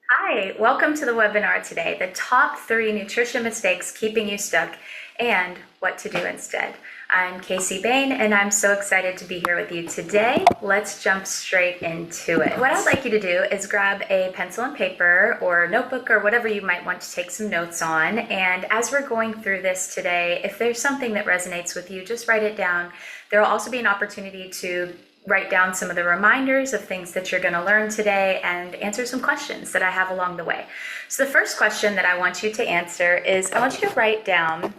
Hi, welcome to the webinar today, the top 3 nutrition mistakes keeping you stuck and what to do instead. I'm Casey Bayne and I'm so excited to be here with you today. Let's jump straight into it. What I'd like you to do is grab a pencil and paper or notebook or whatever you might want to take some notes on. And as we're going through this today, if there's something that resonates with you, just write it down. There will also be an opportunity to write down some of the reminders of things that you're going to learn today and answer some questions that I have along the way. So the first question that I want you to answer is I want you to write down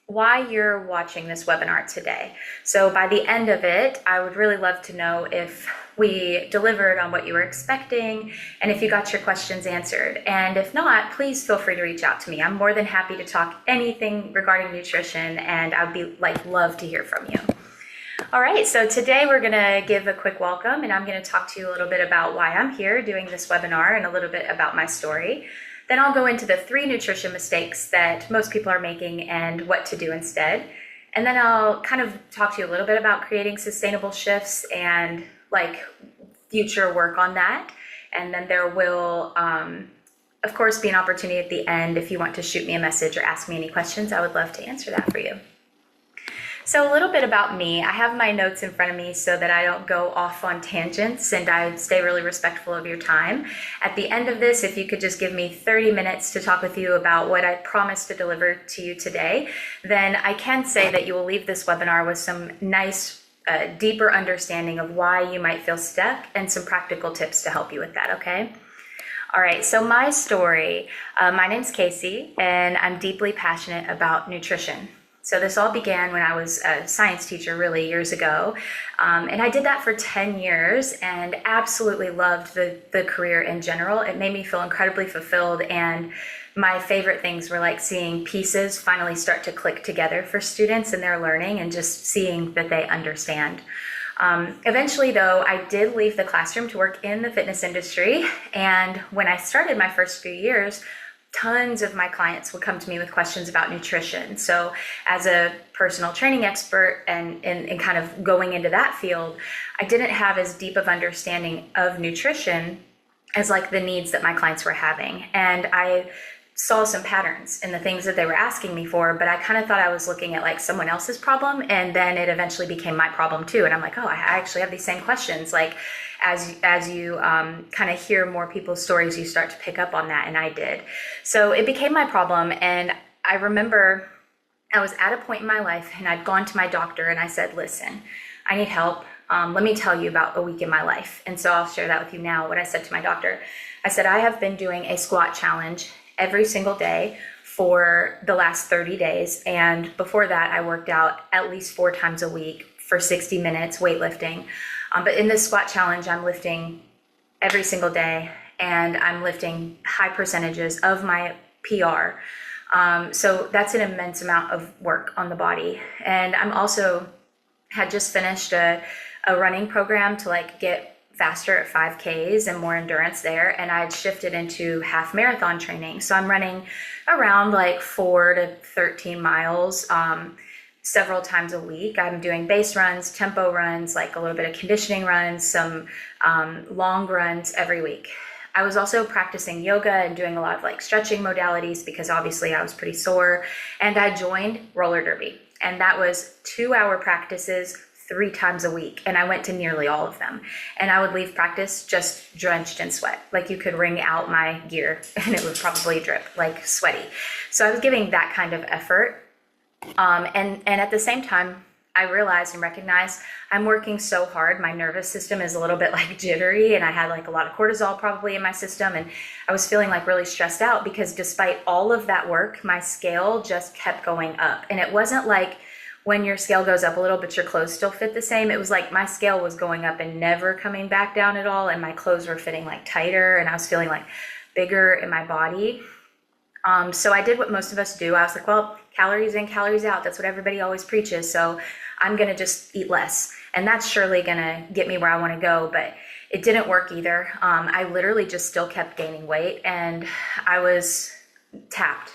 why you're watching this webinar today. So by the end of it, I would really love to know if we delivered on what you were expecting and if you got your questions answered. And if not, please feel free to reach out to me. I'm more than happy to talk anything regarding nutrition, and I'd be love to hear from you. All right, so today we're going to give a quick welcome, and I'm going to talk to you a little bit about why I'm here doing this webinar and a little bit about my story. Then I'll go into the 3 nutrition mistakes that most people are making and what to do instead. And then I'll kind of talk to you a little bit about creating sustainable shifts and future work on that. And then there will, of course, be an opportunity at the end if you want to shoot me a message or ask me any questions. I would love to answer that for you. So a little bit about me. I have my notes in front of me so that I don't go off on tangents and I stay really respectful of your time. At the end of this, if you could just give me 30 minutes to talk with you about what I promised to deliver to you today, then I can say that you will leave this webinar with some nice, deeper understanding of why you might feel stuck and some practical tips to help you with that, okay? All right, so my story. My name's Casey, and I'm deeply passionate about nutrition. So this all began when I was a science teacher really years ago. And I did that for 10 years and absolutely loved the career in general. It made me feel incredibly fulfilled. And my favorite things were like seeing pieces finally start to click together for students in their learning and just seeing that they understand. Eventually, though, I did leave the classroom to work in the fitness industry. And when I started my first few years, tons of my clients would come to me with questions about nutrition. So as a personal training expert and kind of going into that field, I didn't have as deep of understanding of nutrition as the needs that my clients were having. And I saw some patterns in the things that they were asking me for, but I kind of thought I was looking at someone else's problem, and then it eventually became my problem too. And I'm like, oh, I actually have these same questions. As you kind of hear more people's stories, you start to pick up on that, and I did. So it became my problem, and I remember I was at a point in my life, and I'd gone to my doctor, and I said, listen, I need help. Let me tell you about a week in my life. And so I'll share that with you now. What I said to my doctor, I said, I have been doing a squat challenge every single day for the last 30 days. And before that, I worked out at least 4 times a week for 60 minutes weightlifting. But in this squat challenge, I'm lifting every single day, and I'm lifting high percentages of my PR. So that's an immense amount of work on the body. And I'm also had just finished a running program to get faster at 5Ks and more endurance there. And I had shifted into half marathon training. So I'm running around 4 to 13 miles, several times a week. I'm doing base runs, tempo runs, a little bit of conditioning runs, some long runs every week. I was also practicing yoga and doing a lot of stretching modalities because obviously I was pretty sore. And I joined roller derby. And that was 2-hour practices 3 times a week. And I went to nearly all of them. And I would leave practice just drenched in sweat. You could wring out my gear and it would probably drip sweaty. So I was giving that kind of effort. And at the same time, I realized and recognized I'm working so hard. My nervous system is a little bit jittery, and I had a lot of cortisol probably in my system. And I was feeling really stressed out because despite all of that work, my scale just kept going up. And it wasn't when your scale goes up a little, but your clothes still fit the same. It was my scale was going up and never coming back down at all. And my clothes were fitting tighter, and I was feeling bigger in my body. So I did what most of us do. I was like, well, calories in, calories out. That's what everybody always preaches. So I'm going to just eat less. And that's surely going to get me where I want to go. But it didn't work either. I literally just still kept gaining weight, and I was tapped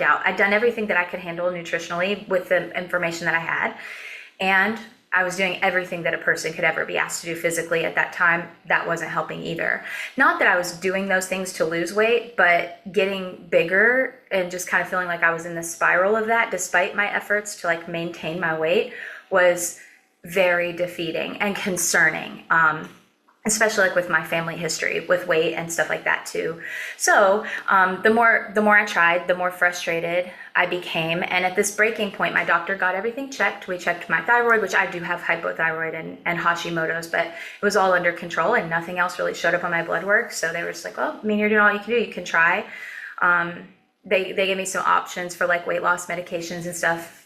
out. I'd done everything that I could handle nutritionally with the information that I had. And I was doing everything that a person could ever be asked to do physically at that time. That wasn't helping either. Not that I was doing those things to lose weight, but getting bigger and just kind of feeling like I was in the spiral of that, despite my efforts to like maintain my weight, was very defeating and concerning. Especially like with my family history with weight and stuff like that too. So the more I tried, the more frustrated I became. And at this breaking point, my doctor got everything checked. We checked my thyroid, which I do have hypothyroid and Hashimoto's, but it was all under control and nothing else really showed up on my blood work. So they were just like, well, I mean, you're doing all you can do. You can try. They gave me some options for like weight loss medications and stuff.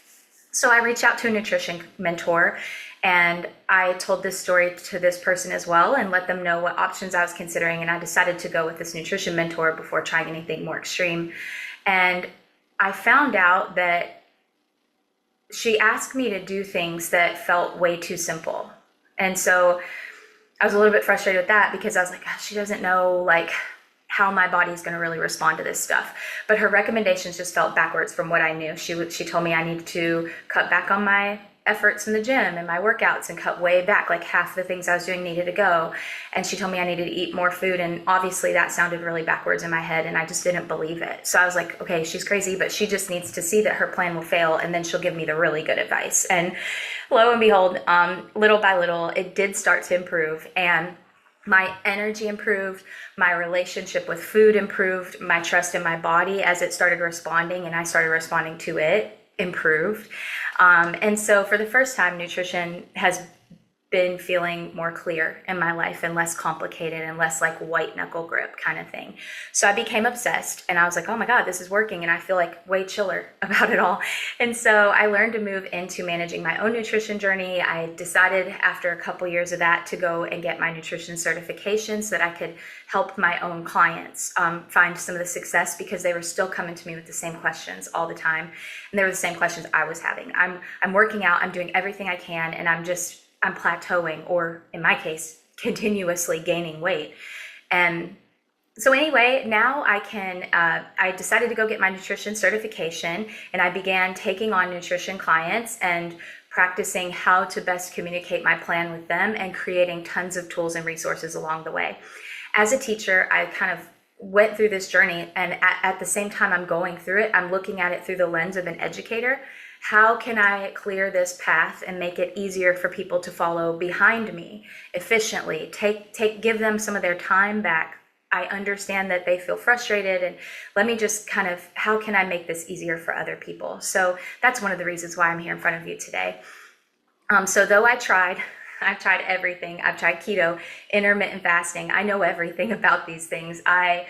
So I reached out to a nutrition mentor, and I told this story to this person as well and let them know what options I was considering. And I decided to go with this nutrition mentor before trying anything more extreme. And I found out that she asked me to do things that felt way too simple. And so I was a little bit frustrated with that because I was like, gosh, she doesn't know like how my body's going to really respond to this stuff. But her recommendations just felt backwards from what I knew. She told me I needed to cut back on my efforts in the gym and my workouts and cut way back, like half the things I was doing needed to go. And she told me I needed to eat more food. And obviously that sounded really backwards in my head and I just didn't believe it. So I was like, okay, she's crazy, but she just needs to see that her plan will fail and then she'll give me the really good advice. And lo and behold, little by little, it did start to improve. And my energy improved, my relationship with food improved, my trust in my body as it started responding and I started responding to it improved. And so for the first time, nutrition has been feeling more clear in my life and less complicated and less like white knuckle grip kind of thing. So I became obsessed and I was like, oh my God, this is working. And I feel like way chiller about it all. And so I learned to move into managing my own nutrition journey. I decided after a couple years of that to go and get my nutrition certification so that I could help my own clients find some of the success because they were still coming to me with the same questions all the time. And they were the same questions I was having. I'm working out, I'm doing everything I can, and I'm plateauing, or in my case, continuously gaining weight. And so anyway, now I decided to go get my nutrition certification and I began taking on nutrition clients and practicing how to best communicate my plan with them and creating tons of tools and resources along the way. As a teacher, I kind of went through this journey, and at the same time I'm going through it, I'm looking at it through the lens of an educator. How can I clear this path and make it easier for people to follow behind me efficiently? Give them some of their time back. I understand that they feel frustrated, and let me just how can I make this easier for other people? So that's one of the reasons why I'm here in front of you today. So though I've tried everything. I've tried keto, intermittent fasting. I know everything about these things. I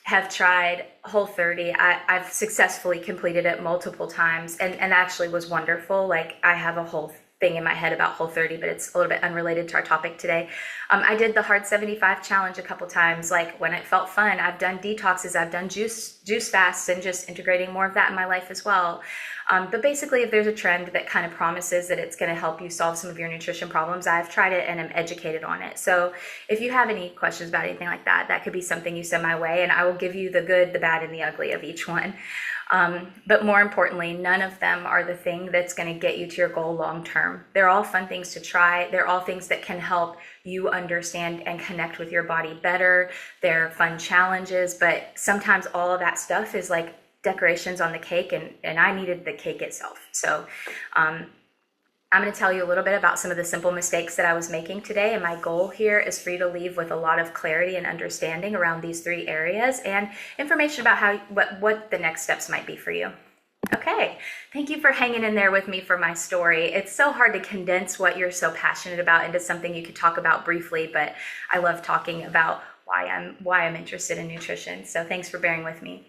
have tried Whole30. I've successfully completed it multiple times and actually was wonderful. Like I have a whole thing in my head about Whole30, but it's a little bit unrelated to our topic today. I did the Hard 75 challenge a couple times, like when it felt fun. I've done detoxes, I've done juice fasts and just integrating more of that in my life as well. But basically, if there's a trend that kind of promises that it's going to help you solve some of your nutrition problems, I've tried it and am educated on it. So if you have any questions about anything like that, that could be something you send my way, and I will give you the good, the bad, and the ugly of each one. But more importantly, none of them are the thing that's going to get you to your goal long term. They're all fun things to try. They're all things that can help you understand and connect with your body better. They're fun challenges, but sometimes all of that stuff is like decorations on the cake, and I needed the cake itself. So I'm going to tell you a little bit about some of the simple mistakes that I was making today, and my goal here is for you to leave with a lot of clarity and understanding around these three areas and information about what the next steps might be for you. Okay, thank you for hanging in there with me for my story. It's so hard to condense what you're so passionate about into something you could talk about briefly, but I love talking about why I'm interested in nutrition. So thanks for bearing with me.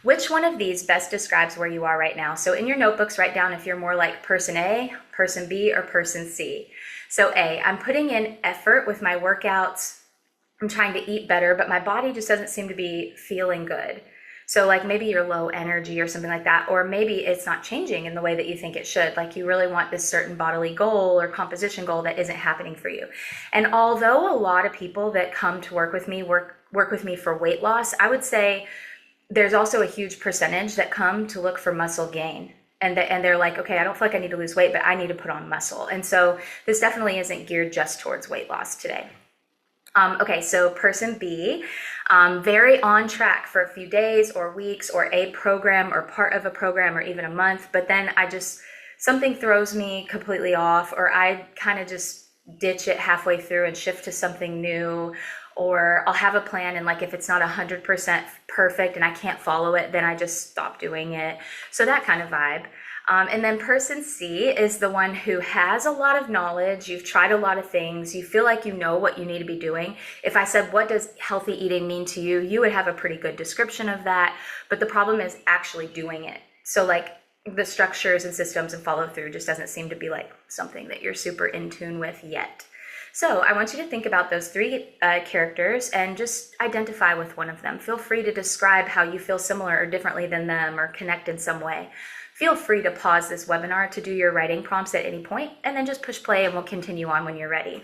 Which one of these best describes where you are right now? So in your notebooks, write down if you're more like person A, person B, or person C. So A, I'm putting in effort with my workouts. I'm trying to eat better, but my body just doesn't seem to be feeling good. So like maybe you're low energy or something like that, or maybe it's not changing in the way that you think it should. Like you really want this certain bodily goal or composition goal that isn't happening for you. And although a lot of people that come to work with me work with me for weight loss, I would say there's also a huge percentage that come to look for muscle gain. and they're like, okay, I don't feel like I need to lose weight, but I need to put on muscle. And so this definitely isn't geared just towards weight loss today. Okay, so person B, very on track for a few days or weeks or a program or part of a program or even a month, but then something throws me completely off, or I kind of just ditch it halfway through and shift to something new, or I'll have a plan and like if it's not 100% perfect and I can't follow it, then I just stop doing it. So that kind of vibe. And then person C is the one who has a lot of knowledge. You've tried a lot of things. You feel like you know what you need to be doing. If I said, what does healthy eating mean to you? You would have a pretty good description of that. But the problem is actually doing it. So like the structures and systems and follow through just doesn't seem to be like something that you're super in tune with yet. So I want you to think about those three characters and just identify with one of them. Feel free to describe how you feel similar or differently than them or connect in some way. Feel free to pause this webinar to do your writing prompts at any point, and then just push play and we'll continue on when you're ready.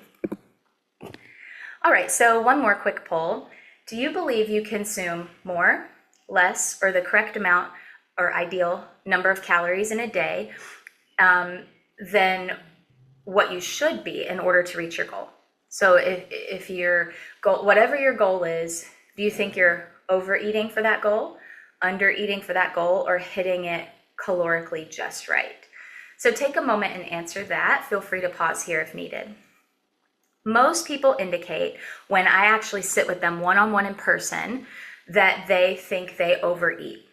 All right, so one more quick poll. Do you believe you consume more, less, or the correct amount or ideal number of calories in a day than what you should be in order to reach your goal? So if your goal, whatever your goal is, do you think you're overeating for that goal, under eating for that goal, or hitting it calorically just right? So take a moment and answer that. Feel free to pause here if needed. Most people indicate when I actually sit with them one-on-one in person that they think they overeat.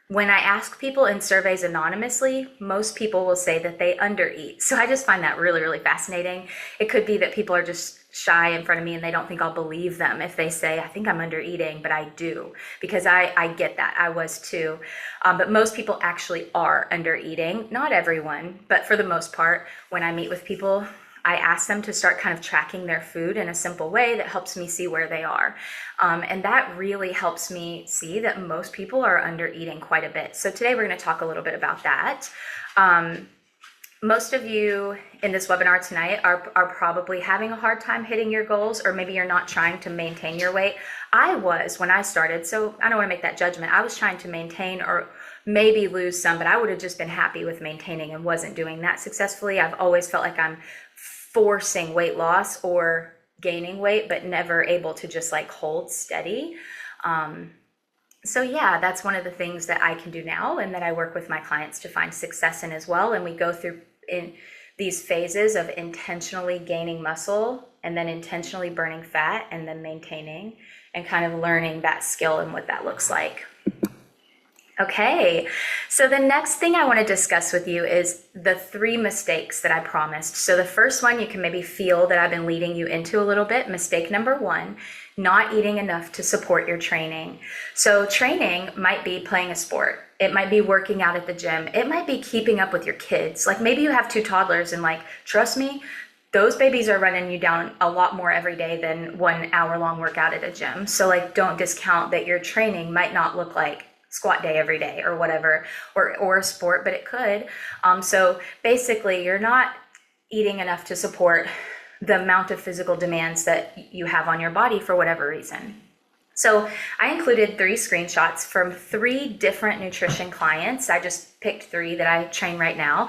When I ask people in surveys anonymously, most people will say that they undereat. So I just find that really, really fascinating. It could be that people are just shy in front of me and they don't think I'll believe them if they say, I think I'm under eating, but I do, because I get that. I was too. But most people actually are under eating. Not everyone, but for the most part, when I meet with people, I ask them to start kind of tracking their food in a simple way that helps me see where they are. And that really helps me see that most people are under eating quite a bit. So today we're going to talk a little bit about that. Most of you in this webinar tonight are probably having a hard time hitting your goals, or maybe you're not trying to maintain your weight. I was when I started, so I don't want to make that judgment. I was trying to maintain or maybe lose some, but I would have just been happy with maintaining and wasn't doing that successfully. I've always felt like I'm forcing weight loss or gaining weight, but never able to just like hold steady. So yeah, that's one of the things that I can do now and that I work with my clients to find success in as well. And we go through in these phases of intentionally gaining muscle and then intentionally burning fat and then maintaining and kind of learning that skill and what that looks like. Okay, so the next thing I want to discuss with you is the 3 mistakes that I promised. So the first one, you can maybe feel that I've been leading you into a little bit. Mistake number 1, not eating enough to support your training. So training might be playing a sport. It might be working out at the gym. It might be keeping up with your kids. Like maybe you have 2 toddlers and like, trust me, those babies are running you down a lot more every day than 1 hour-long workout at a gym. So like, don't discount that your training might not look like squat day every day or whatever, or a sport, but it could. So basically you're not eating enough to support the amount of physical demands that you have on your body for whatever reason. So I included 3 screenshots from 3 different nutrition clients. I just picked 3 that I train right now,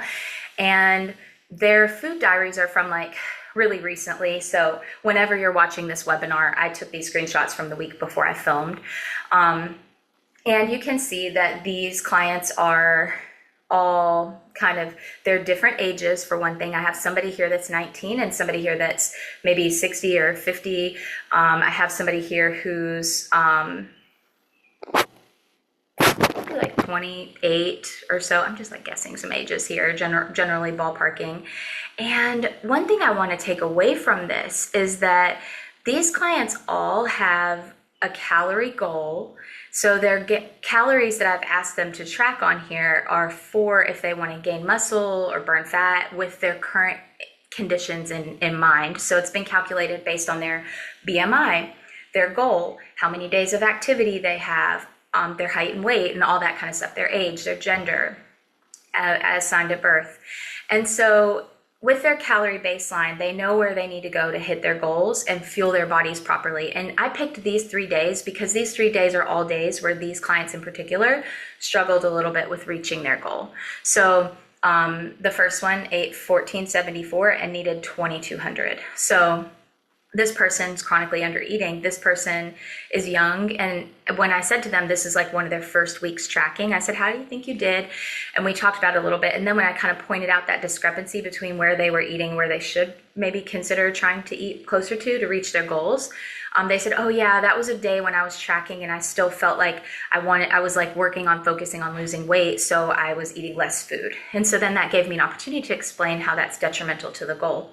and their food diaries are from like really recently. So whenever you're watching this webinar, I took these screenshots from the week before I filmed. And you can see that these clients are all kind of, they're different ages. For one thing, I have somebody here that's 19 and somebody here that's maybe 60 or 50. I have somebody here who's like 28 or so. I'm just like guessing some ages here, generally ballparking. And one thing I want to take away from this is that these clients all have a calorie goal. So their calories that I've asked them to track on here are for if they want to gain muscle or burn fat with their current conditions in mind. So it's been calculated based on their BMI, their goal, how many days of activity they have, their height and weight and all that kind of stuff, their age, their gender, as assigned at birth. And so with their calorie baseline, they know where they need to go to hit their goals and fuel their bodies properly. And I picked these 3 days because these 3 days are all days where these clients in particular struggled a little bit with reaching their goal. So the first one ate 1474 and needed 2200. So this person's chronically under eating. This person is young. And when I said to them, this is like one of their first weeks tracking, I said, how do you think you did? And we talked about it a little bit. And then when I kind of pointed out that discrepancy between where they were eating, where they should maybe consider trying to eat closer to reach their goals, they said, oh yeah, that was a day when I was tracking and I still felt like I was like working on focusing on losing weight. So I was eating less food. And so then that gave me an opportunity to explain how that's detrimental to the goal.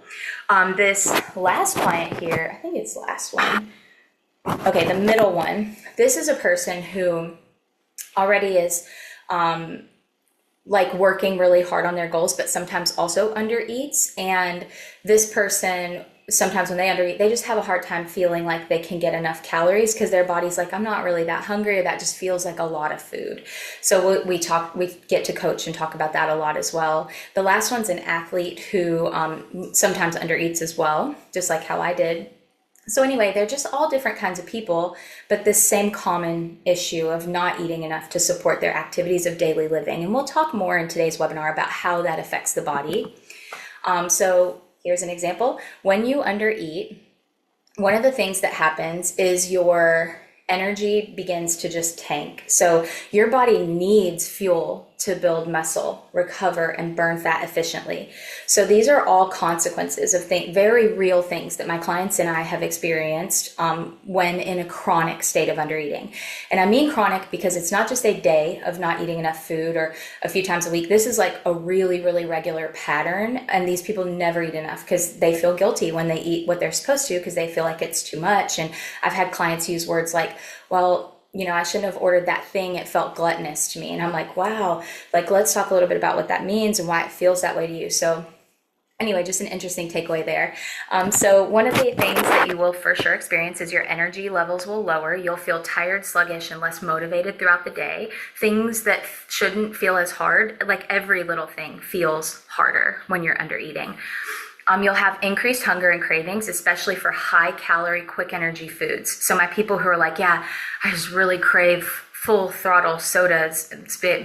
This last client here, I think it's the last one. Okay, the middle one. This is a person who already is like working really hard on their goals, but sometimes also undereats. And this person, sometimes when they undereat, they just have a hard time feeling like they can get enough calories because their body's like, I'm not really that hungry, or that just feels like a lot of food. So we get to coach and talk about that a lot as well. The last one's an athlete who sometimes undereats as well, just like how I did. So anyway, they're just all different kinds of people, but this same common issue of not eating enough to support their activities of daily living. And we'll talk more in today's webinar about how that affects the body. So here's an example. When you undereat, one of the things that happens is your energy begins to just tank. So your body needs fuel to build muscle, recover, and burn fat efficiently. So these are all consequences of very real things that my clients and I have experienced when in a chronic state of undereating. And I mean chronic because it's not just a day of not eating enough food or a few times a week. This is like a really, really regular pattern. And these people never eat enough because they feel guilty when they eat what they're supposed to because they feel like it's too much. And I've had clients use words like, well, I shouldn't have ordered that thing. It felt gluttonous to me. And I'm like, wow, like, let's talk a little bit about what that means and why it feels that way to you. So anyway, just an interesting takeaway there. So one of the things that you will for sure experience is your energy levels will lower. You'll feel tired, sluggish, and less motivated throughout the day. Things that shouldn't feel as hard, like every little thing feels harder when you're under eating. You'll have increased hunger and cravings, especially for high calorie, quick energy foods. So my people who are like, yeah, I just really crave full throttle sodas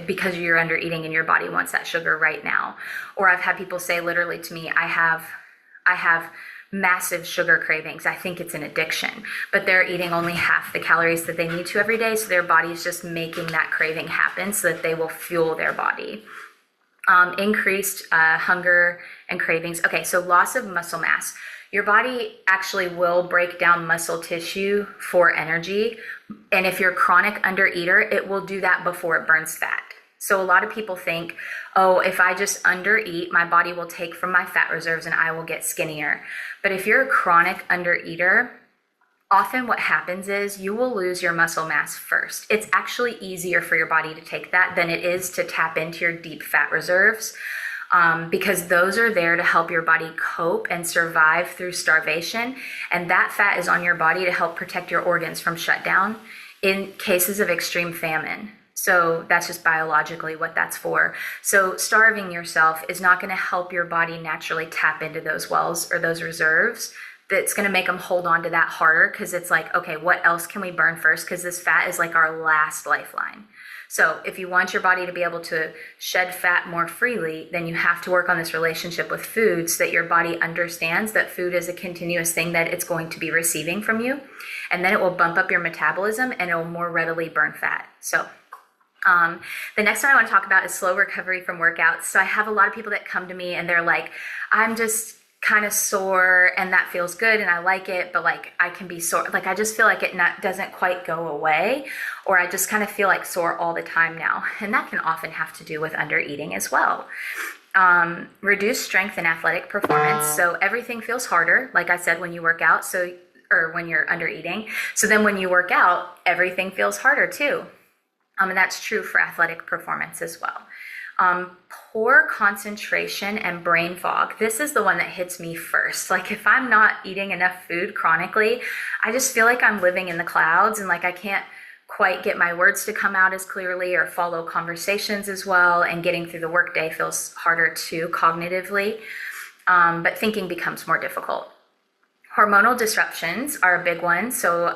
because you're under eating and your body wants that sugar right now. Or I've had people say literally to me, I have massive sugar cravings. I think it's an addiction, but they're eating only half the calories that they need to every day. So their body's just making that craving happen so that they will fuel their body. Increased hunger and cravings. Okay, so loss of muscle mass. Your body actually will break down muscle tissue for energy. And if you're a chronic undereater, it will do that before it burns fat. So a lot of people think, oh, if I just undereat, my body will take from my fat reserves and I will get skinnier. But if you're a chronic undereater, often what happens is you will lose your muscle mass first. It's actually easier for your body to take that than it is to tap into your deep fat reserves because those are there to help your body cope and survive through starvation. And that fat is on your body to help protect your organs from shutdown in cases of extreme famine. So that's just biologically what that's for. So starving yourself is not going to help your body naturally tap into those wells or those reserves. That's going to make them hold on to that harder because it's like, okay, what else can we burn first? Because this fat is like our last lifeline. So if you want your body to be able to shed fat more freely, then you have to work on this relationship with food so that your body understands that food is a continuous thing that it's going to be receiving from you. And then it will bump up your metabolism and it will more readily burn fat. So the next one I want to talk about is slow recovery from workouts. So I have a lot of people that come to me and they're like, I'm just kind of sore and that feels good and I like it, but like I can be sore. Like I just feel like it doesn't quite go away, or I just kind of feel like sore all the time now. And that can often have to do with under eating as well. Reduced strength and athletic performance. So everything feels harder, like I said, when you work out, or when you're under eating. So then when you work out, everything feels harder too. And that's true for athletic performance as well. Poor concentration and brain fog. This is the one that hits me first. Like if I'm not eating enough food chronically, I just feel like I'm living in the clouds and like I can't quite get my words to come out as clearly or follow conversations as well. And getting through the workday feels harder too cognitively. but thinking becomes more difficult. Hormonal disruptions are a big one. So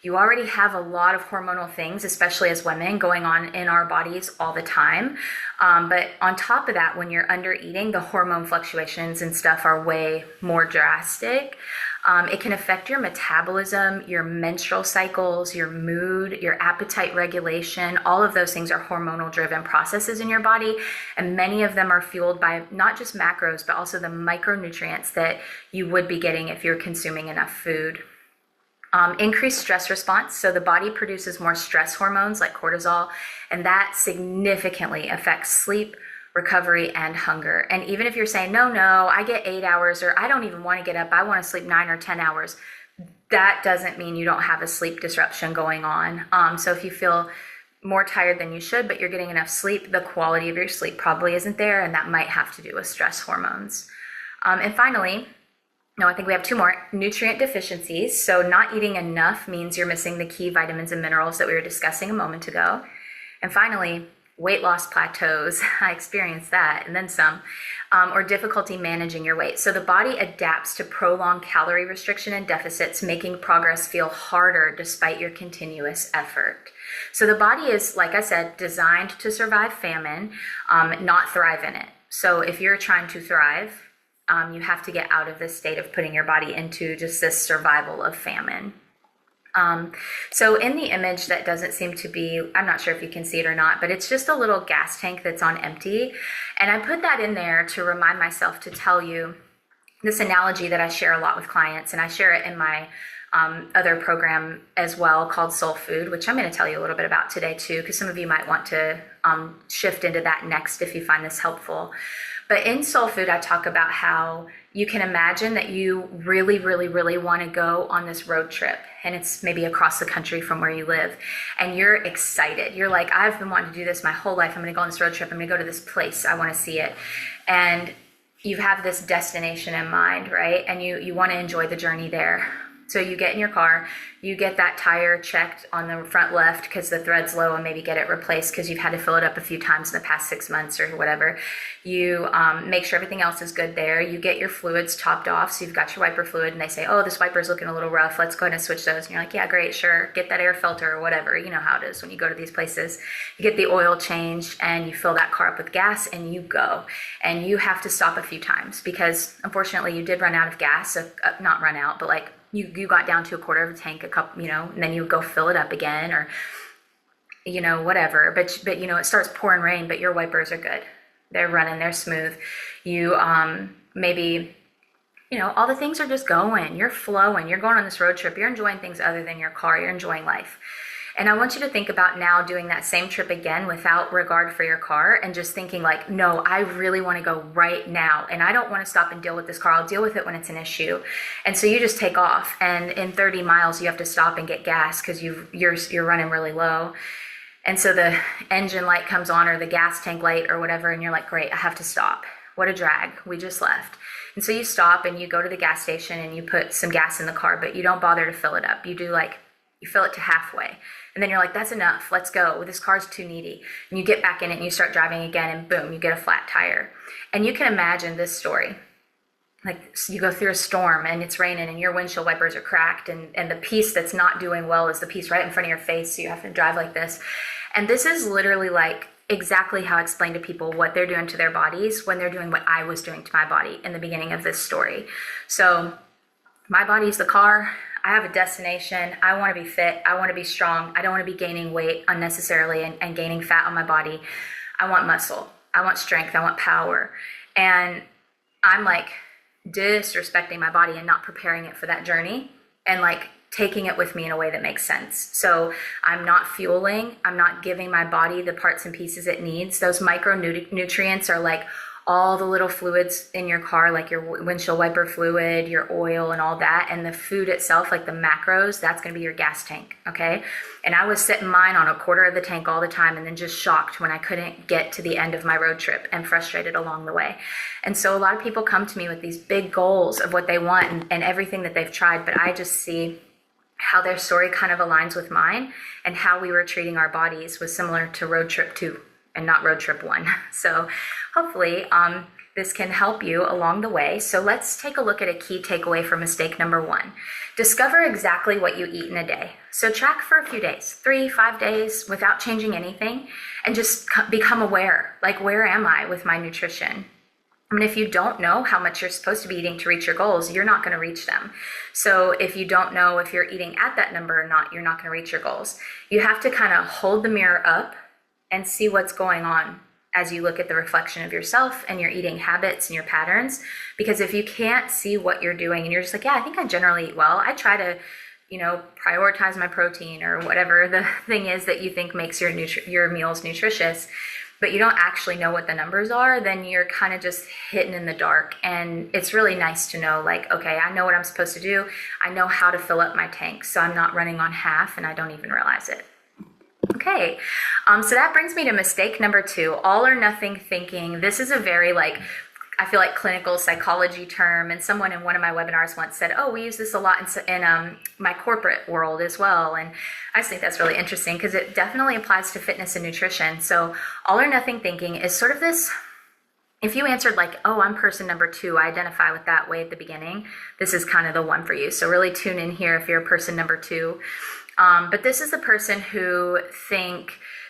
you already have a lot of hormonal things, especially as women, going on in our bodies all the time. But on top of that, when you're under eating, the hormone fluctuations and stuff are way more drastic. It can affect your metabolism, your menstrual cycles, your mood, your appetite regulation. All of those things are hormonal driven processes in your body. And many of them are fueled by not just macros, but also the micronutrients that you would be getting if you're consuming enough food. Increased stress response. So the body produces more stress hormones like cortisol, and that significantly affects sleep, recovery, and hunger. And even if you're saying, no, I get 8 hours, or I don't even want to get up, I want to sleep 9 or 10 hours, that doesn't mean you don't have a sleep disruption going on. So if you feel more tired than you should, but you're getting enough sleep, the quality of your sleep probably isn't there, and that might have to do with stress hormones. And finally, no, I think we have 2 more, nutrient deficiencies. So not eating enough means you're missing the key vitamins and minerals that we were discussing a moment ago. And finally, weight loss plateaus. I experienced that and then some, or difficulty managing your weight. So the body adapts to prolonged calorie restriction and deficits, making progress feel harder despite your continuous effort. So the body is, like I said, designed to survive famine, not thrive in it. So if you're trying to thrive, you have to get out of this state of putting your body into just this survival of famine. So in the image that doesn't seem to be, I'm not sure if you can see it or not, but it's just a little gas tank that's on empty. And I put that in there to remind myself to tell you this analogy that I share a lot with clients, and I share it in my other program as well called Soul Food, which I'm going to tell you a little bit about today too, because some of you might want to shift into that next if you find this helpful. But in Soul Food, I talk about how you can imagine that you really, really, really want to go on this road trip, and it's maybe across the country from where you live, and you're excited. You're like, I've been wanting to do this my whole life. I'm going to go on this road trip. I'm going to go to this place. I want to see it. And you have this destination in mind, right? And you want to enjoy the journey there. So you get in your car, you get that tire checked on the front left because the thread's low, and maybe get it replaced because you've had to fill it up a few times in the past 6 months or whatever. You make sure everything else is good there. You get your fluids topped off. So you've got your wiper fluid, and they say, oh, this wiper's looking a little rough. Let's go ahead and switch those. And you're like, yeah, great, sure. Get that air filter or whatever. You know how it is when you go to these places. You get the oil changed, and you fill that car up with gas, and you go. And you have to stop a few times because unfortunately you did run out of gas. So, not run out, but like, you got down to a quarter of a tank, a cup, and then you go fill it up again, or, whatever. But it starts pouring rain, but your wipers are good. They're running, they're smooth. You, maybe, all the things are just going, you're flowing, you're going on this road trip, you're enjoying things other than your car, you're enjoying life. And I want you to think about now doing that same trip again without regard for your car, and just thinking like, no, I really want to go right now. And I don't want to stop and deal with this car. I'll deal with it when it's an issue. And so you just take off, and in 30 miles, you have to stop and get gas because you're running really low. And so the engine light comes on, or the gas tank light or whatever. And you're like, great, I have to stop. What a drag. We just left. And so you stop and you go to the gas station and you put some gas in the car, but you don't bother to fill it up. You fill it to halfway. And then you're like, that's enough. Let's go. This car's too needy. And you get back in it and you start driving again, and boom, you get a flat tire. And you can imagine this story. Like, you go through a storm and it's raining and your windshield wipers are cracked, and the piece that's not doing well is the piece right in front of your face. So you have to drive like this. And this is literally like exactly how I explain to people what they're doing to their bodies when they're doing what I was doing to my body in the beginning of this story. So my body's the car. I have a destination. I want to be fit. I want to be strong. I don't want to be gaining weight unnecessarily and gaining fat on my body. I want muscle. I want strength. I want power. And I'm like disrespecting my body and not preparing it for that journey, and like taking it with me in a way that makes sense. So I'm not fueling. I'm not giving my body the parts and pieces it needs. Those micronutrients are like all the little fluids in your car, like your windshield wiper fluid, your oil, and all that. And the food itself, like the macros, that's going to be your gas tank, okay? And I was setting mine on a quarter of the tank all the time, and then just shocked when I couldn't get to the end of my road trip, and frustrated along the way. And so a lot of people come to me with these big goals of what they want and everything that they've tried, but I just see how their story kind of aligns with mine, and how we were treating our bodies was similar to road trip 2 and not road trip 1. So hopefully this can help you along the way. So let's take a look at a key takeaway from mistake number 1. Discover exactly what you eat in a day. So track for a few days, 3-5 days, without changing anything, and just become aware. Like, where am I with my nutrition? I mean, if you don't know how much you're supposed to be eating to reach your goals, you're not going to reach them. So if you don't know if you're eating at that number or not, you're not going to reach your goals. You have to kind of hold the mirror up and see what's going on as you look at the reflection of yourself and your eating habits and your patterns. Because if you can't see what you're doing and you're just like, yeah, I think I generally eat well. I try to, prioritize my protein or whatever the thing is that you think makes your meals nutritious, but you don't actually know what the numbers are, then you're kind of just hitting in the dark. And it's really nice to know, like, okay, I know what I'm supposed to do. I know how to fill up my tank, so I'm not running on half and I don't even realize it. Okay, so that brings me to mistake number 2, all or nothing thinking. This is a very, I feel like clinical psychology term, and someone in one of my webinars once said, oh, we use this a lot in my corporate world as well. And I just think that's really interesting because it definitely applies to fitness and nutrition. So all or nothing thinking is sort of this, if you answered like, oh, I'm person number 2, I identify with that way at the beginning, this is kind of the one for you. So really tune in here if you're person number 2. But this is the person who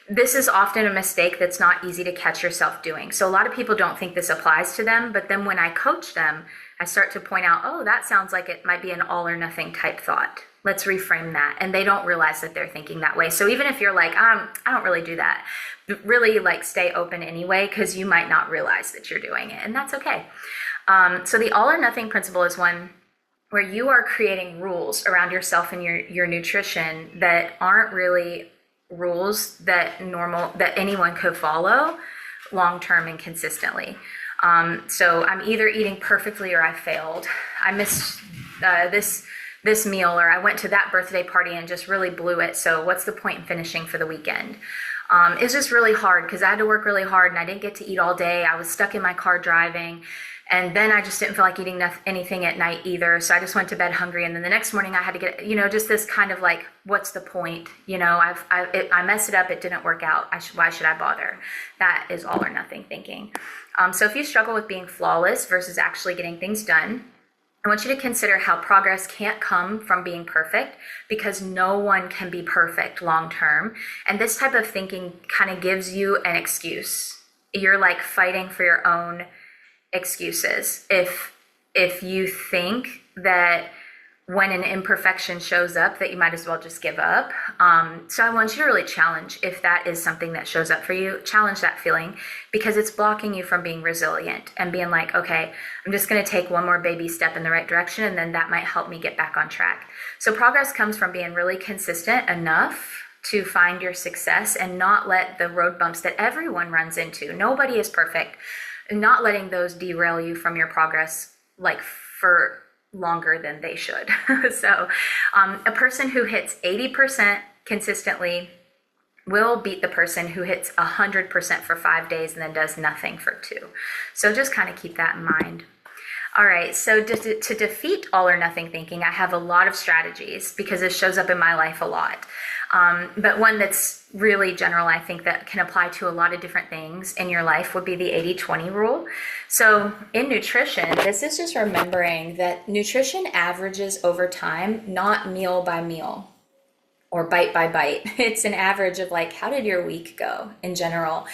this is often a mistake that's not easy to catch yourself doing. So a lot of people don't think this applies to them, but then when I coach them, I start to point out, oh, that sounds like it might be an all or nothing type thought. Let's reframe that. And they don't realize that they're thinking that way. So even if you're like, I don't really do that, really stay open anyway, because you might not realize that you're doing it, and that's okay. So the all or nothing principle is one where you are creating rules around yourself and your nutrition that aren't really rules that anyone could follow long-term and consistently. So I'm either eating perfectly or I failed. I missed this meal, or I went to that birthday party and just really blew it. So what's the point in finishing for the weekend? It's just really hard because I had to work really hard and I didn't get to eat all day. I was stuck in my car driving. And then I just didn't feel like eating anything at night either. So I just went to bed hungry. And then the next morning I had to get, just this kind of like, what's the point? I messed it up. It didn't work out. Why should I bother? That is all or nothing thinking. So if you struggle with being flawless versus actually getting things done, I want you to consider how progress can't come from being perfect, because no one can be perfect long term. And this type of thinking kind of gives you an excuse. You're like fighting for your own excuses. If you think that when an imperfection shows up that you might as well just give up. So I want you to really challenge, if that is something that shows up for you, challenge that feeling, because it's blocking you from being resilient and being like, okay, I'm just going to take one more baby step in the right direction, and then that might help me get back on track. So progress comes from being really consistent enough to find your success and not let the road bumps that everyone runs into, nobody is perfect, not letting those derail you from your progress for longer than they should. So a person who hits 80% consistently will beat the person who hits 100% for 5 days and then does nothing for 2. So just kind of keep that in mind. All right, so to defeat all or nothing thinking, I have a lot of strategies because it shows up in my life a lot. But one that's really general, I think, that can apply to a lot of different things in your life would be the 80-20 rule. So in nutrition, this is just remembering that nutrition averages over time, not meal by meal or bite by bite. It's an average of how did your week go in general?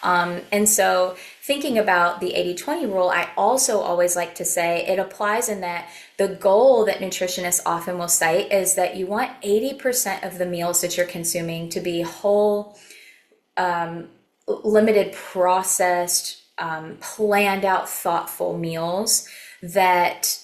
And so thinking about the 80-20 rule, I also always like to say it applies in that the goal that nutritionists often will cite is that you want 80% of the meals that you're consuming to be whole, limited, processed, planned out, thoughtful meals that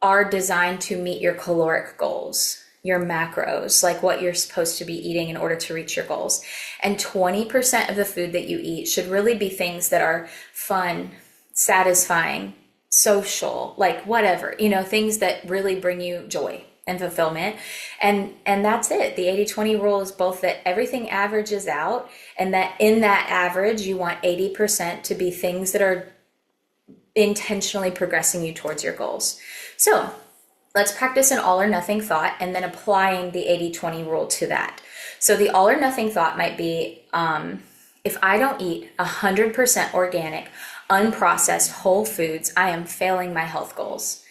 are designed to meet your caloric goals, your macros, like what you're supposed to be eating in order to reach your goals. And 20% of the food that you eat should really be things that are fun, satisfying, social, whatever, things that really bring you joy and fulfillment. And that's it. The 80-20 rule is both that everything averages out, and that in that average, you want 80% to be things that are intentionally progressing you towards your goals. So let's practice an all or nothing thought and then applying the 80-20 rule to that. So the all or nothing thought might be, If I don't eat 100% organic, unprocessed whole foods, I am failing my health goals.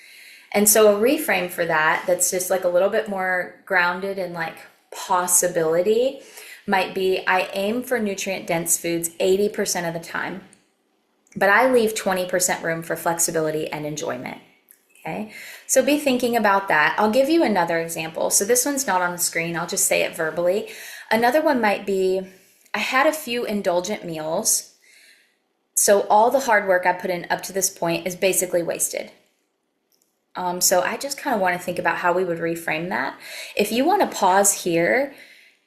And so a reframe for that, that's just like a little bit more grounded in like possibility, might be I aim for nutrient dense foods 80% of the time, but I leave 20% room for flexibility and enjoyment. Okay, so be thinking about that. I'll give you another example. So this one's not on the screen, I'll just say it verbally. Another one might be I had a few indulgent meals, so all the hard work I put in up to this point is basically wasted. So I just kind of want to think about how we would reframe that. If you want to pause here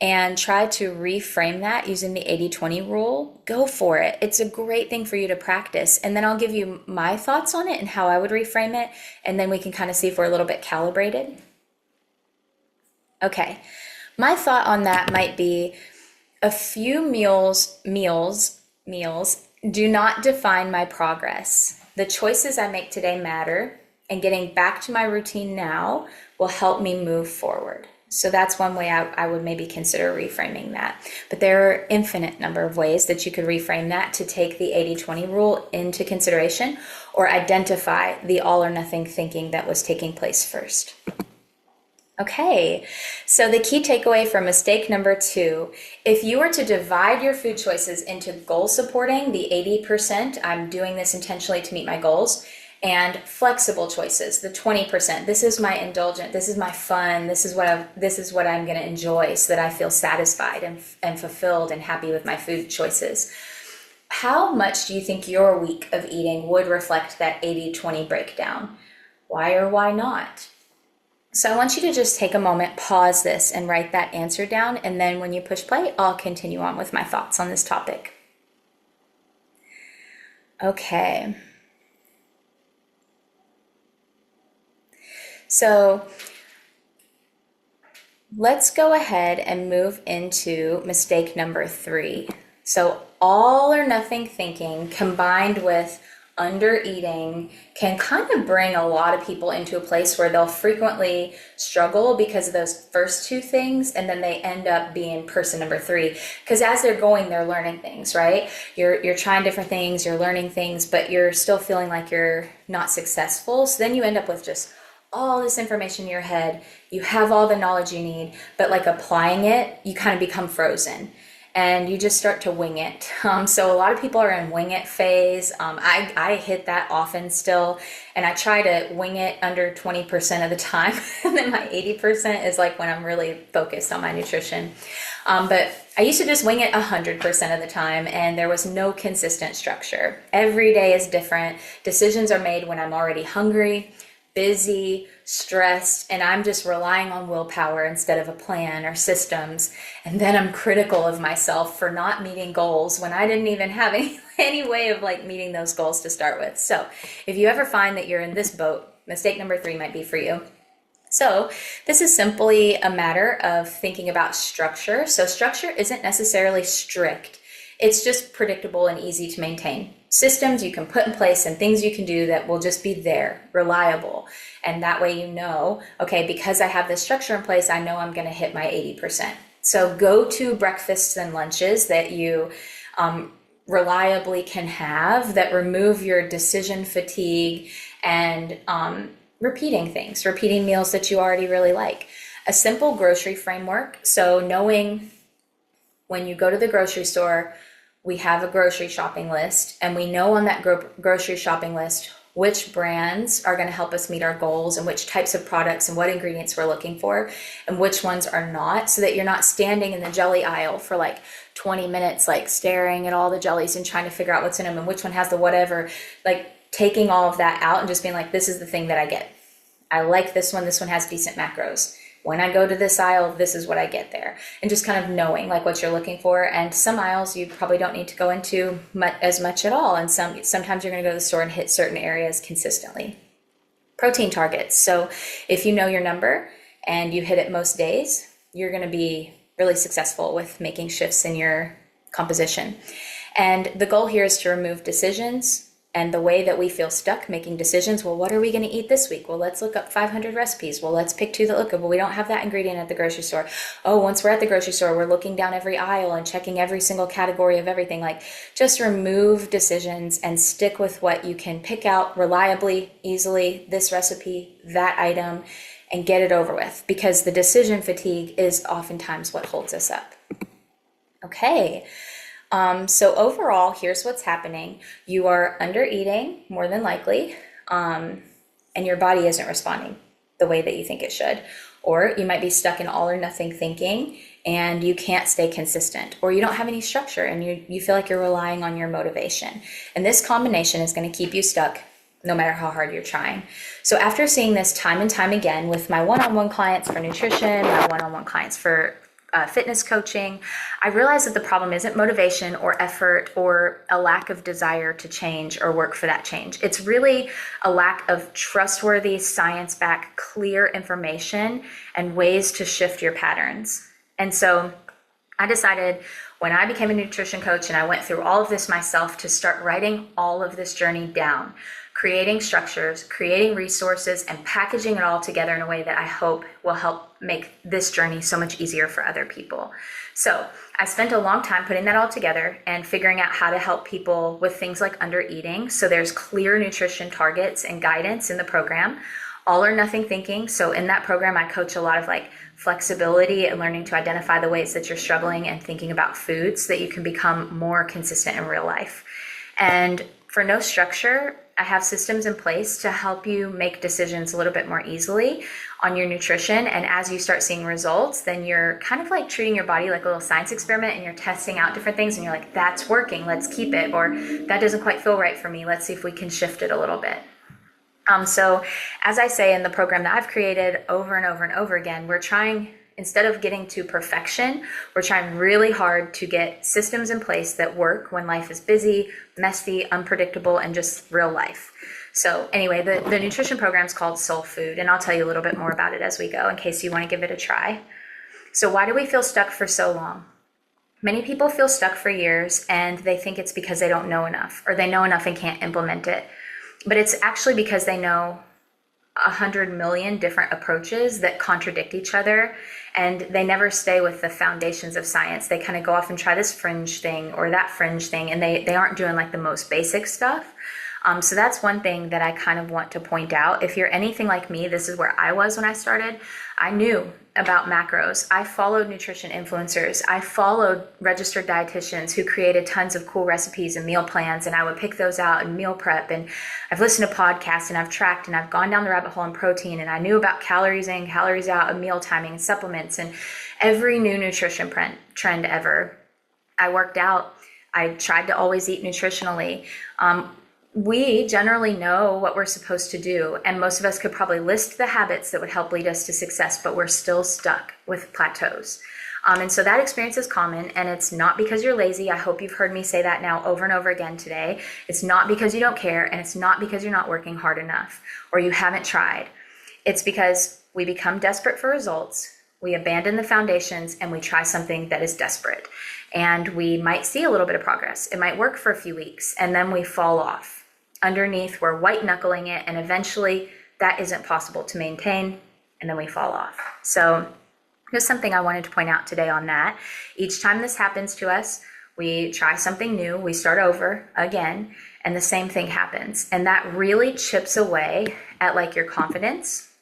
and try to reframe that using the 80-20 rule, go for it. It's a great thing for you to practice. And then I'll give you my thoughts on it and how I would reframe it. And then we can kind of see if we're a little bit calibrated. Okay, my thought on that might be a few meals do not define my progress. The choices I make today matter, and getting back to my routine now will help me move forward. So that's one way I would maybe consider reframing that. But there are infinite number of ways that you could reframe that to take the 80-20 rule into consideration or identify the all or nothing thinking that was taking place first. Okay, so the key takeaway from mistake number 2, if you were to divide your food choices into goal supporting, the 80%, I'm doing this intentionally to meet my goals, and flexible choices, the 20%. This is my indulgent, this is my fun, this is what I'm going to enjoy so that I feel satisfied and fulfilled and happy with my food choices. How much do you think your week of eating would reflect that 80-20 breakdown? Why or why not? So I want you to just take a moment, pause this, and write that answer down, and then when you push play, I'll continue on with my thoughts on this topic. Okay. So let's go ahead and move into mistake number 3. So all or nothing thinking combined with under eating can kind of bring a lot of people into a place where they'll frequently struggle because of those first 2 things, and then they end up being person number 3. Because as they're going, they're learning things, right? You're trying different things, you're learning things, but you're still feeling like you're not successful. So then you end up with just all this information in your head. You have all the knowledge you need, but like applying it, you kind of become frozen. And you just start to wing it. So a lot of people are in wing it phase. I hit that often still, and I try to wing it under 20% of the time. And then my 80% is like when I'm really focused on my nutrition. But I used to just wing it 100% of the time, and there was no consistent structure. Every day is different. Decisions are made when I'm already hungry, busy, stressed, and I'm just relying on willpower instead of a plan or systems. And then I'm critical of myself for not meeting goals when I didn't even have any way of like meeting those goals to start with. So if you ever find that you're in this boat, mistake number 3 might be for you. So this is simply a matter of thinking about structure. So structure isn't necessarily strict. It's just predictable and easy to maintain. Systems you can put in place and things you can do that will just be there, reliable. And that way you know, okay, because I have this structure in place, I know I'm going to hit my 80%. So go to breakfasts and lunches that you reliably can have that remove your decision fatigue and repeating meals that you already really like. A simple grocery framework. So knowing when you go to the grocery store, we have a grocery shopping list, and we know on that grocery shopping list which brands are going to help us meet our goals and which types of products and what ingredients we're looking for and which ones are not, so that you're not standing in the jelly aisle for like 20 minutes, like staring at all the jellies and trying to figure out what's in them and which one has the whatever, like taking all of that out and just being like, this is the thing that I get. I like this one has decent macros. When I go to this aisle, this is what I get there. And just kind of knowing like what you're looking for. And some aisles you probably don't need to go into as much at all. And sometimes you're going to go to the store and hit certain areas consistently. Protein targets. So if you know your number and you hit it most days, you're going to be really successful with making shifts in your composition. And the goal here is to remove decisions, And the way that we feel stuck making decisions, well, what are we going to eat this week? Well, let's look up 500 recipes. Well, let's pick two that look good. Well, we don't have that ingredient at the grocery store. Oh, once we're at the grocery store, we're looking down every aisle and checking every single category of everything. Like, just remove decisions and stick with what you can pick out reliably, easily, this recipe, that item, and get it over with. Because the decision fatigue is oftentimes what holds us up. Okay. So overall, here's what's happening. You are under eating more than likely, and your body isn't responding the way that you think it should. Or you might be stuck in all or nothing thinking and you can't stay consistent, or you don't have any structure and you feel like you're relying on your motivation. And this combination is going to keep you stuck no matter how hard you're trying. So after seeing this time and time again with my one-on-one clients for nutrition, my one-on-one clients for fitness coaching, I realized that the problem isn't motivation or effort or a lack of desire to change or work for that change. It's really a lack of trustworthy, science-backed, clear information and ways to shift your patterns. And so I decided when I became a nutrition coach and I went through all of this myself to start writing all of this journey down, creating structures, creating resources, and packaging it all together in a way that I hope will help make this journey so much easier for other people. So I spent a long time putting that all together and figuring out how to help people with things like under eating. So there's clear nutrition targets and guidance in the program, all or nothing thinking. So in that program, I coach a lot of like flexibility and learning to identify the ways that you're struggling and thinking about food so that you can become more consistent in real life. And for no structure, I have systems in place to help you make decisions a little bit more easily on your nutrition. And as you start seeing results, then you're kind of like treating your body like a little science experiment and you're testing out different things and you're like, that's working, let's keep it. Or that doesn't quite feel right for me, let's see if we can shift it a little bit. So as I say in the program that I've created over and over and over again, we're trying, instead of getting to perfection, we're trying really hard to get systems in place that work when life is busy, messy, unpredictable, and just real life. So anyway, the nutrition program is called Soul Food, and I'll tell you a little bit more about it as we go in case you want to give it a try. So why do we feel stuck for so long? Many people feel stuck for years and they think it's because they don't know enough or they know enough and can't implement it. But it's actually because they know 100 million different approaches that contradict each other, and they never stay with the foundations of science. They kind of go off and try this fringe thing or that fringe thing, and they aren't doing like the most basic stuff. So that's one thing that I kind of want to point out. If you're anything like me, this is where I was when I started. I knew about macros. I followed nutrition influencers. I followed registered dietitians who created tons of cool recipes and meal plans, and I would pick those out and meal prep. And I've listened to podcasts and I've tracked and I've gone down the rabbit hole in protein, and I knew about calories in, calories out, and meal timing and supplements and every new nutrition trend ever. I worked out. I tried to always eat nutritionally. We generally know what we're supposed to do, and most of us could probably list the habits that would help lead us to success, but we're still stuck with plateaus. And so that experience is common, and it's not because you're lazy. I hope you've heard me say that now over and over again today. It's not because you don't care, and it's not because you're not working hard enough or you haven't tried. It's because we become desperate for results, we abandon the foundations, and we try something that is desperate. And we might see a little bit of progress. It might work for a few weeks, and then we fall off. Underneath, we're white knuckling it, and eventually that isn't possible to maintain, and then we fall off. So just something I wanted to point out today on that. Each time this happens to us, we try something new, we start over again, and the same thing happens. And that really chips away at like your confidence.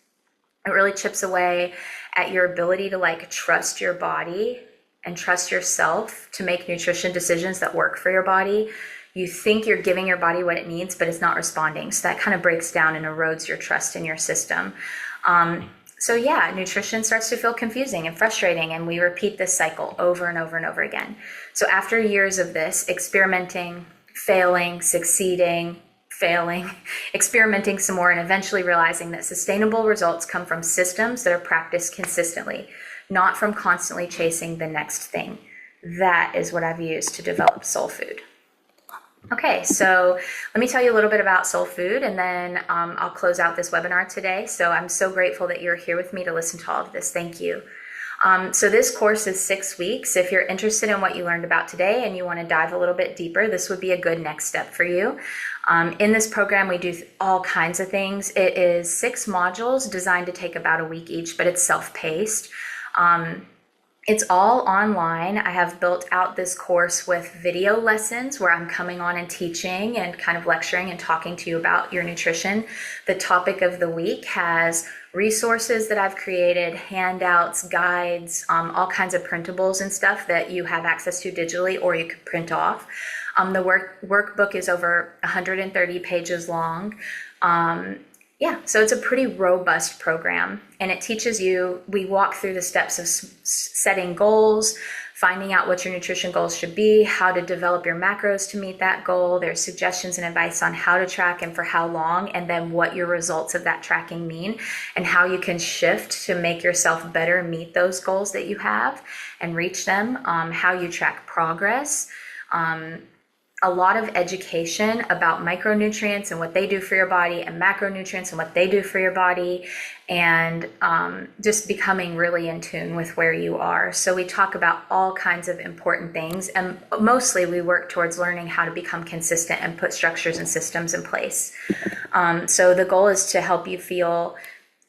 It really chips away at your ability to like trust your body and trust yourself to make nutrition decisions that work for your body. You think you're giving your body what it needs, but it's not responding. So that kind of breaks down and erodes your trust in your system. So yeah, nutrition starts to feel confusing and frustrating, and we repeat this cycle over and over and over again. So after years of this, experimenting, failing, succeeding, failing, experimenting some more, and eventually realizing that sustainable results come from systems that are practiced consistently, not from constantly chasing the next thing. That is what I've used to develop Soul Food. Okay, so let me tell you a little bit about Soul Food, and then I'll close out this webinar today. So I'm so grateful that you're here with me to listen to all of this. Thank you. So this course is 6 weeks. If you're interested in what you learned about today and you want to dive a little bit deeper, this would be a good next step for you. In this program, we do all kinds of things. It is 6 modules designed to take about a week each, but it's self-paced. It's all online. I have built out this course with video lessons where I'm coming on and teaching and kind of lecturing and talking to you about your nutrition. The topic of the week has resources that I've created, handouts, guides, all kinds of printables and stuff that you have access to digitally or you can print off. The workbook is over 130 pages long. So it's a pretty robust program, and it teaches you, we walk through the steps of setting goals, finding out what your nutrition goals should be, how to develop your macros to meet that goal. There's suggestions and advice on how to track and for how long, and then what your results of that tracking mean, and how you can shift to make yourself better meet those goals that you have and reach them, how you track progress. A lot of education about micronutrients and what they do for your body, and macronutrients and what they do for your body, and just becoming really in tune with where you are. So we talk about all kinds of important things, and mostly we work towards learning how to become consistent and put structures and systems in place. So the goal is to help you feel,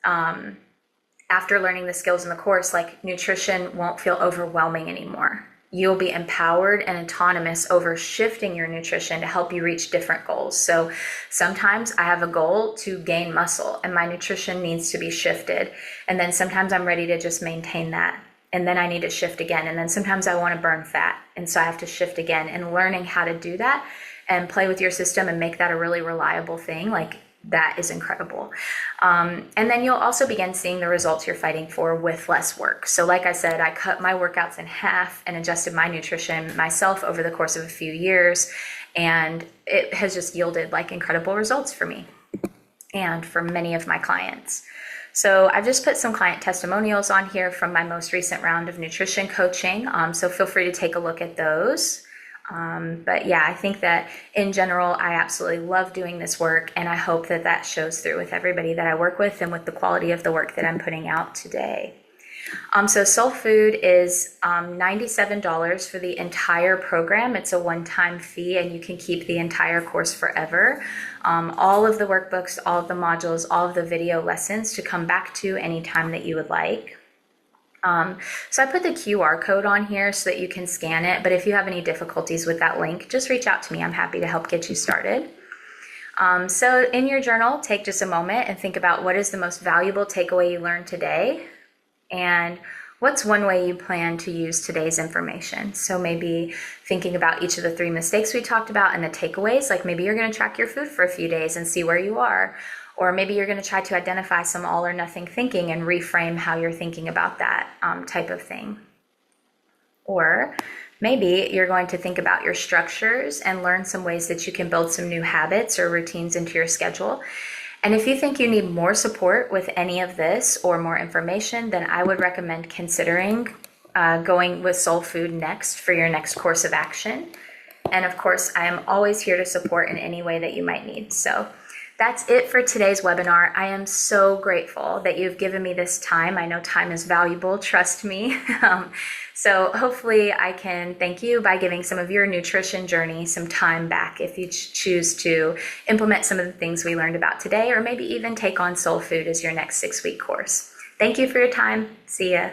after learning the skills in the course, like nutrition won't feel overwhelming anymore. You'll be empowered and autonomous over shifting your nutrition to help you reach different goals. So sometimes I have a goal to gain muscle and my nutrition needs to be shifted. And then sometimes I'm ready to just maintain that. And then I need to shift again. And then sometimes I want to burn fat. And so I have to shift again. And learning how to do that and play with your system and make that a really reliable thing, like that is incredible. And then you'll also begin seeing the results you're fighting for with less work. So like I said, I cut my workouts in half and adjusted my nutrition myself over the course of a few years. And it has just yielded like incredible results for me and for many of my clients. So I've just put some client testimonials on here from my most recent round of nutrition coaching. So feel free to take a look at those. But yeah, I think that in general, I absolutely love doing this work, and I hope that that shows through with everybody that I work with and with the quality of the work that I'm putting out today. So Soul Food is $97 for the entire program. It's a one-time fee, and you can keep the entire course forever. All of the workbooks, all of the modules, all of the video lessons to come back to anytime that you would like. So I put the QR code on here so that you can scan it, but if you have any difficulties with that link, just reach out to me. I'm happy to help get you started. So in your journal, take just a moment and think about what is the most valuable takeaway you learned today, and what's one way you plan to use today's information. So maybe thinking about each of the 3 mistakes we talked about and the takeaways, like maybe you're going to track your food for a few days and see where you are. Or maybe you're going to try to identify some all or nothing thinking and reframe how you're thinking about that type of thing. Or maybe you're going to think about your structures and learn some ways that you can build some new habits or routines into your schedule. And if you think you need more support with any of this or more information, then I would recommend considering going with Soul Food next for your next course of action. And of course, I am always here to support in any way that you might need. So that's it for today's webinar. I am so grateful that you've given me this time. I know time is valuable, trust me. So hopefully I can thank you by giving some of your nutrition journey some time back if you choose to implement some of the things we learned about today, or maybe even take on Soul Food as your next 6-week course. Thank you for your time. See ya.